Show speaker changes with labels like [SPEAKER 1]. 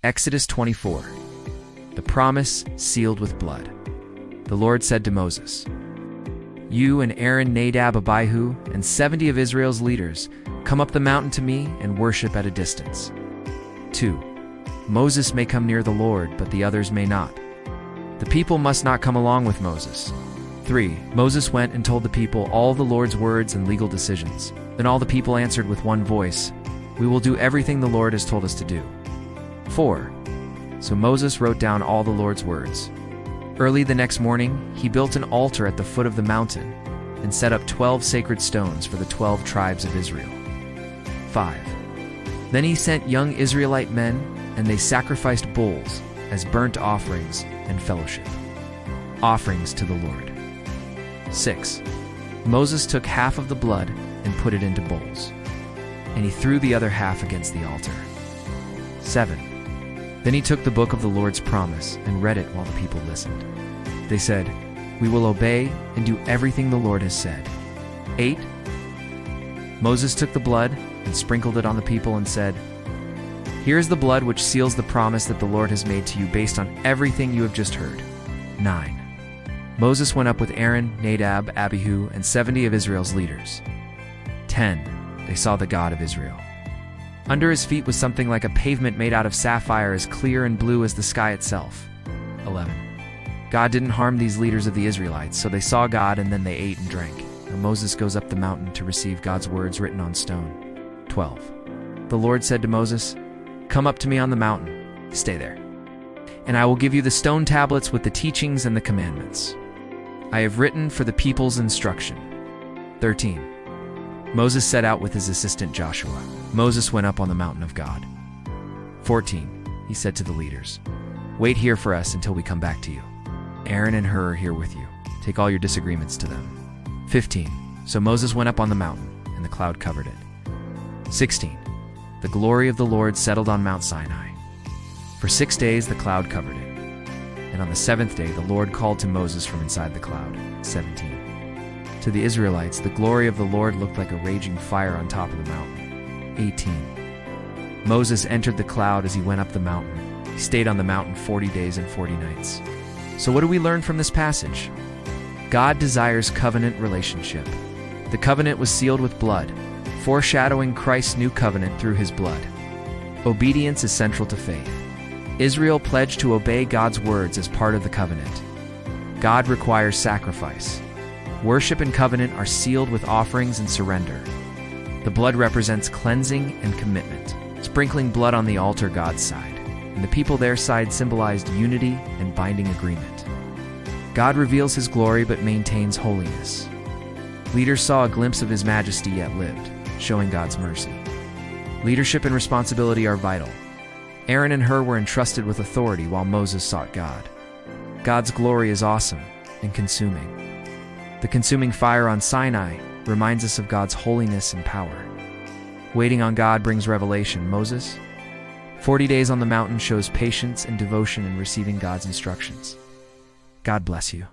[SPEAKER 1] Exodus 24. The promise sealed with blood. The Lord said to Moses, "You and Aaron, Nadab, Abihu, and 70 of Israel's leaders come up the mountain to me and worship at a distance. 2. Moses may come near the Lord, but the others may not. The people must not come along with Moses. 3. Moses went and told the people all the Lord's words and legal decisions. Then all the people answered with one voice, 'We will do everything the Lord has told us to do.' 4. So Moses wrote down all the Lord's words. Early the next morning, he built an altar at the foot of the mountain and set up 12 sacred stones for the 12 tribes of Israel. 5. Then he sent young Israelite men, and they sacrificed bulls as burnt offerings and fellowship offerings to the Lord. 6. Moses took half of the blood and put it into bowls, and he threw the other half against the altar. 7. Then he took the book of the Lord's promise and read it while the people listened. They said, "We will obey and do everything the Lord has said." 8. Moses took the blood and sprinkled it on the people and said, "Here is the blood which seals the promise that the Lord has made to you based on everything you have just heard." 9. Moses went up with Aaron, Nadab, Abihu, and 70 of Israel's leaders. 10. They saw the God of Israel. Under his feet was something like a pavement made out of sapphire as clear and blue as the sky itself. 11. God didn't harm these leaders of the Israelites, so they saw God and then they ate and drank. Now Moses goes up the mountain to receive God's words written on stone. 12. The Lord said to Moses, "Come up to me on the mountain, stay there, and I will give you the stone tablets with the teachings and the commandments I have written for the people's instruction." 13. Moses set out with his assistant Joshua. Moses went up on the mountain of God. 14. He said to the leaders, "Wait here for us until we come back to you. Aaron and Hur are here with you. Take all your disagreements to them." 15. So Moses went up on the mountain, and the cloud covered it. 16. The glory of the Lord settled on Mount Sinai. For 6 days the cloud covered it, and on the 7th day the Lord called to Moses from inside the cloud. 17. To the Israelites, the glory of the Lord looked like a raging fire on top of the mountain. 18. Moses entered the cloud as he went up the mountain. He stayed on the mountain 40 days and 40 nights. So what do we learn from this passage? God desires covenant relationship. The covenant was sealed with blood, foreshadowing Christ's new covenant through his blood. Obedience is central to faith. Israel pledged to obey God's words as part of the covenant. God requires sacrifice. Worship and covenant are sealed with offerings and surrender. The blood represents cleansing and commitment. Sprinkling blood on the altar, God's side, and the people their side symbolized unity and binding agreement. God reveals his glory but maintains holiness. Leaders saw a glimpse of his majesty yet lived, showing God's mercy. Leadership and responsibility are vital. Aaron and Hur were entrusted with authority while Moses sought God. God's glory is awesome and consuming. The consuming fire on Sinai reminds us of God's holiness and power. Waiting on God brings revelation. Moses, 40 days on the mountain shows patience and devotion in receiving God's instructions. God bless you.